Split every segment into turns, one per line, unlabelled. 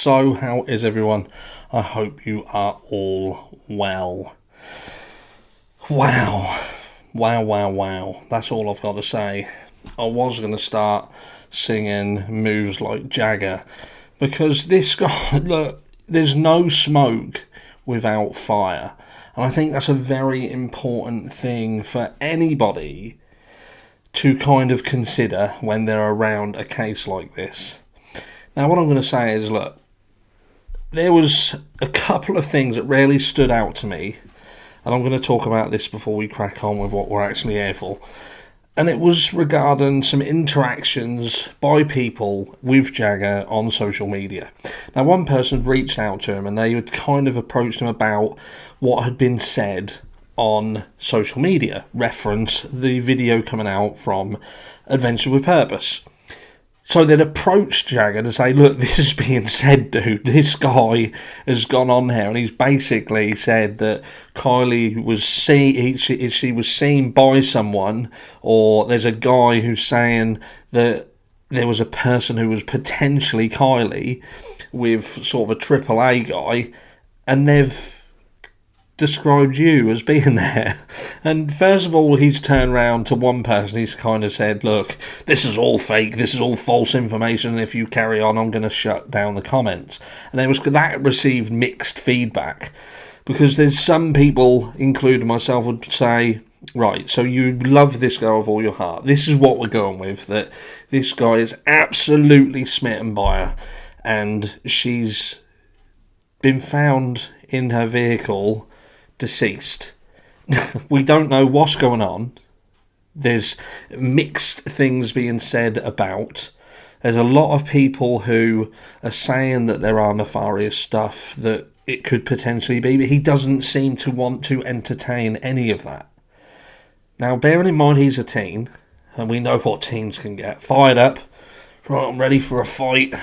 So, how is everyone? I hope you are all well. Wow. That's all I've got to say. I was going to start singing Moves Like Jagger because this guy, look, there's no smoke without fire. And I think that's a very important thing for anybody to kind of consider when they're around a case like this. Now, what I'm going to say is, look, there was a couple of things that really stood out to me, and I'm going to talk about this before we crack on with what we're actually here for. And it was regarding some interactions by people with Jagger on social media. Now, one person reached out to him and they had kind of approached him about what had been said on social media, reference the video coming out from Adventure with Purpose. So they'd approached Jagger to say, look, this is being said, dude. This guy has gone on here and he's basically said that Kiely was she was seen by someone, or there's a guy who's saying that there was a person who was potentially Kiely with sort of a AAA guy, and they've described you as being there. And first of all, he's turned round to one person. He's kind of said, look, this is all fake, this is all false information, and if you carry on, I'm going to shut down the comments. And that received mixed feedback, because there's some people, including myself, would say, right, so you love this girl with all your heart. This is what we're going with, that this guy is absolutely smitten by her, and she's been found in her vehicle deceased. We don't know what's going on. There's mixed things being said about. There's a lot of people who are saying that there are nefarious stuff that it could potentially be, but he doesn't seem to want to entertain any of that. Now, bearing in mind he's a teen, and we know what teens can get. Fired up. Right, I'm ready for a fight.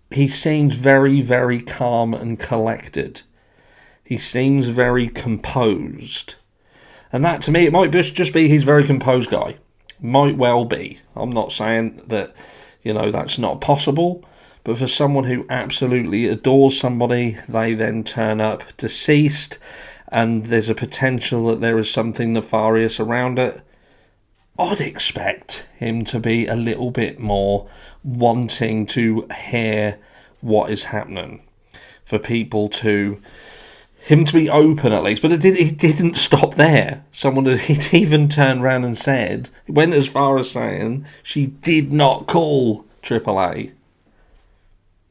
He seems very, very calm and collected. He seems very composed. And that, to me, it might just be he's a very composed guy. Might well be. I'm not saying that, that's not possible. But for someone who absolutely adores somebody, they then turn up deceased, and there's a potential that there is something nefarious around it, I'd expect him to be a little bit more wanting to hear what is happening. For people to... him to be open at least, but he didn't stop there. Someone had even turned around and said, went as far as saying she did not call AAA.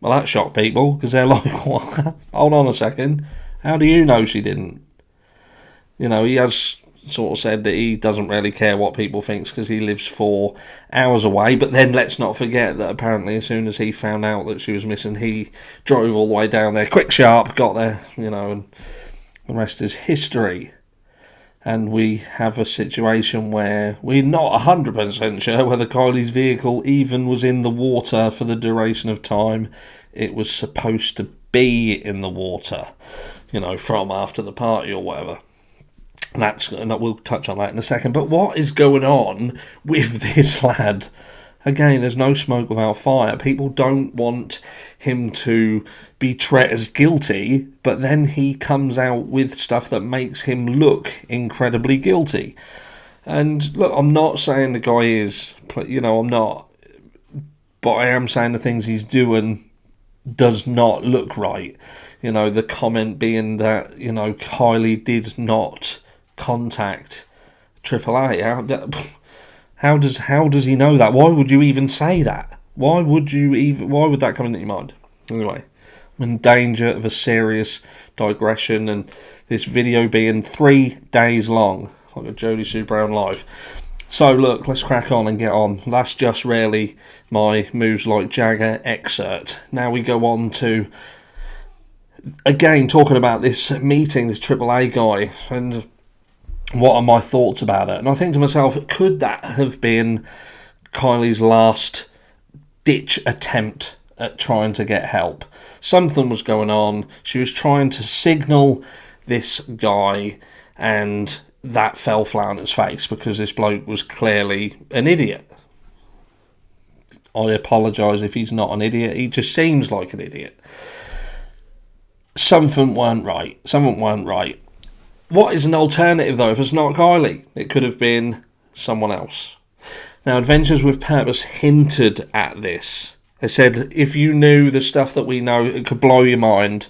Well, that shocked people, because they're like, what? Hold on a second, how do you know she didn't? He has sort of said that he doesn't really care what people think because he lives 4 hours away, but then let's not forget that apparently as soon as he found out that she was missing, he drove all the way down there, quick sharp, got there, and the rest is history. And we have a situation where we're not 100% sure whether Kiely's vehicle even was in the water for the duration of time it was supposed to be in the water, from after the party or whatever. And we'll touch on that in a second. But what is going on with this lad? Again, there's no smoke without fire. People don't want him to be treated as guilty, but then he comes out with stuff that makes him look incredibly guilty. And look, I'm not saying the guy is, I'm not. But I am saying the things he's doing does not look right. The comment being that, Kiely did not contact AAA. How does he know that? Why would you even say that? Why would that come into your mind? Anyway, I'm in danger of a serious digression, and this video being 3 days long, like a Jodie Sue Brown live. So look, let's crack on and get on. That's just really my Moves Like Jagger excerpt. Now we go on to, again, talking about this meeting, this AAA guy, and what are my thoughts about it? And I think to myself, could that have been Kiely's last ditch attempt at trying to get help? Something was going on. She was trying to signal this guy, and that fell flat on its face because this bloke was clearly an idiot. I apologise if he's not an idiot. He just seems like an idiot. Something weren't right. What is an alternative, though, if it's not Kiely? It could have been someone else. Now, Adventures with Purpose hinted at this. They said, if you knew the stuff that we know, it could blow your mind.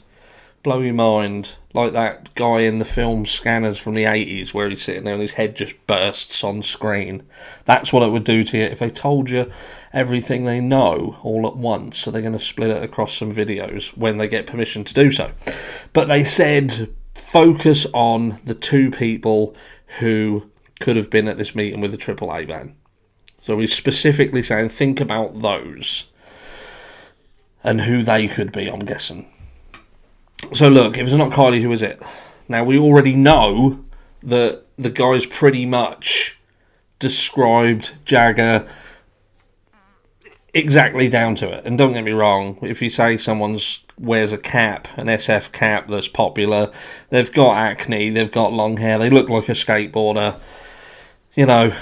Blow your mind. Like that guy in the film Scanners from the 80s, where he's sitting there and his head just bursts on screen. That's what it would do to you if they told you everything they know all at once. So they're going to split it across some videos when they get permission to do so. But they said, focus on the two people who could have been at this meeting with the AAA van. So we're specifically saying, think about those and who they could be, I'm guessing. So look, if it's not Kiely, who is it? Now, we already know that the guy's pretty much described Jagger exactly down to it. And don't get me wrong, if you say someone wears a cap, an SF cap that's popular, they've got acne, they've got long hair, they look like a skateboarder, you know,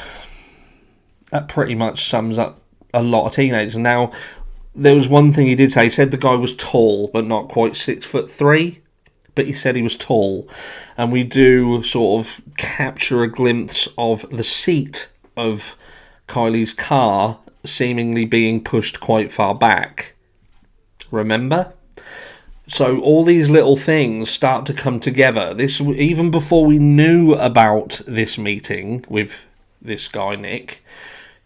that pretty much sums up a lot of teenagers. Now, there was one thing he did say. He said the guy was tall, but not quite 6'3", but he said he was tall. And we do sort of capture a glimpse of the seat of Kiely's car seemingly being pushed quite far back. Remember? So all these little things start to come together. This, even before we knew about this meeting with this guy, Nick,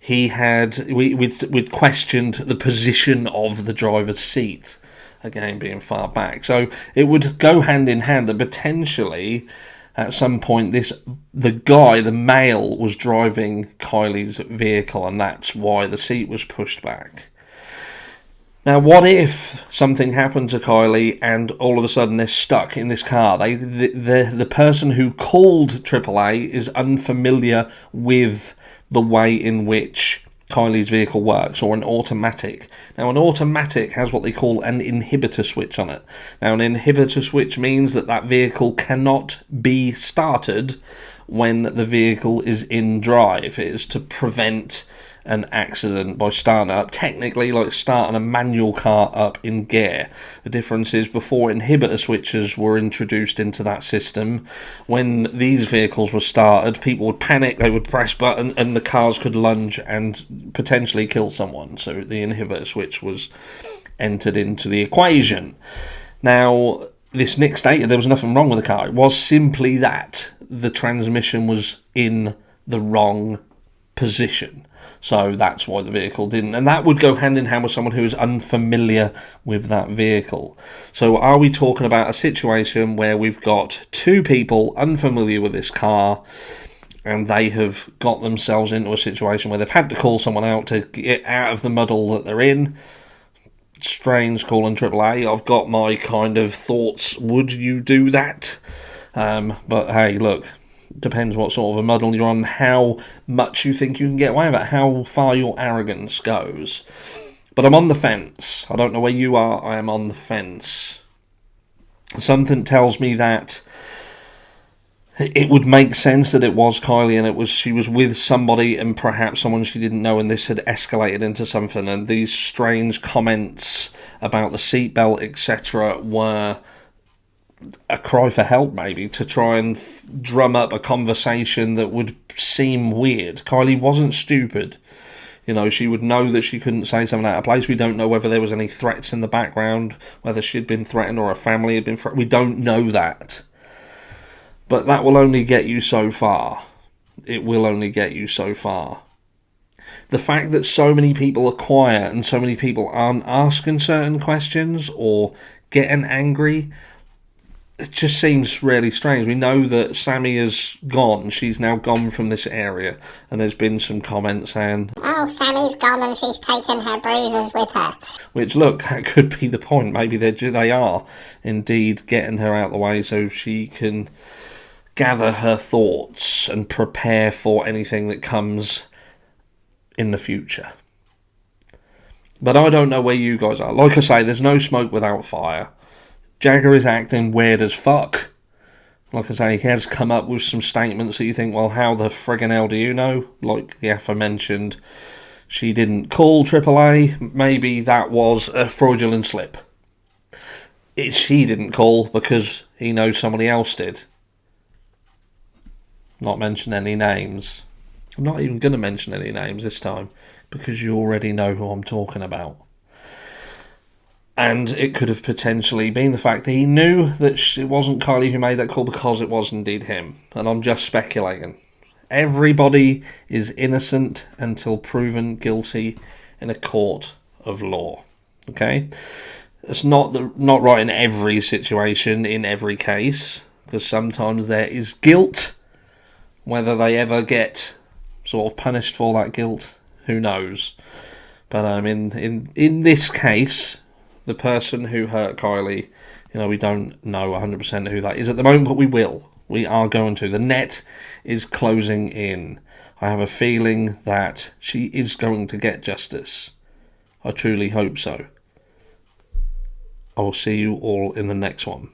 we'd questioned the position of the driver's seat, again being far back. So it would go hand in hand that potentially at some point the male was driving Kiely's vehicle, and that's why the seat was pushed back. Now, what if something happened to Kiely and all of a sudden they're stuck in this car? The person who called AAA is unfamiliar with the way in which Kiely's vehicle works, or an automatic. Now, an automatic has what they call an inhibitor switch on it. Now, an inhibitor switch means that vehicle cannot be started when the vehicle is in drive. It is to prevent an accident by starting it up, technically like starting a manual car up in gear. The difference is, before inhibitor switches were introduced into that system, when these vehicles were started, people would panic, they would press button, and the cars could lunge and potentially kill someone. So the inhibitor switch was entered into the equation. Now, this Nick stated there was nothing wrong with the car. It was simply that the transmission was in the wrong position. So that's why the vehicle didn't. And that would go hand in hand with someone who is unfamiliar with that vehicle. So are we talking about a situation where we've got two people unfamiliar with this car, and they have got themselves into a situation where they've had to call someone out to get out of the muddle that they're in? Strange calling AAA. I've got my kind of thoughts. Would you do that? But hey, look, depends what sort of a muddle you're on, how much you think you can get away with it, how far your arrogance goes. But I'm on the fence. I don't know where you are. I am on the fence. Something tells me that it would make sense that it was Kiely, and she was with somebody, and perhaps someone she didn't know, and this had escalated into something, and these strange comments about the seatbelt, etc., were a cry for help, maybe, to try and drum up a conversation that would seem weird. Kiely wasn't stupid. You know, she would know that she couldn't say something out of place. We don't know whether there was any threats in the background, whether she'd been threatened or her family had been threatened. We don't know that. But that will only get you so far. It will only get you so far. The fact that so many people are quiet and so many people aren't asking certain questions or getting angry, it just seems really strange. We know that Sammy is gone. She's now gone from this area. And there's been some comments saying,
oh, Sammy's gone and she's taken her bruises with her.
Which, look, that could be the point. Maybe they are indeed getting her out of the way so she can gather her thoughts and prepare for anything that comes in the future. But I don't know where you guys are. Like I say, there's no smoke without fire. Jagger is acting weird as fuck. Like I say, he has come up with some statements that you think, well, how the friggin' hell do you know? Like the aforementioned, she didn't call AAA. Maybe that was a fraudulent slip. He didn't call because he knows somebody else did. Not mention any names. I'm not even going to mention any names this time because you already know who I'm talking about. And it could have potentially been the fact that he knew that it wasn't Kiely who made that call because it was indeed him. And I'm just speculating. Everybody is innocent until proven guilty in a court of law. Okay? It's not right in every situation, in every case, because sometimes there is guilt. Whether they ever get sort of punished for that guilt, who knows? But in this case, the person who hurt Kiely, we don't know 100% who that is at the moment, but we will. We are going to. The net is closing in. I have a feeling that she is going to get justice. I truly hope so. I will see you all in the next one.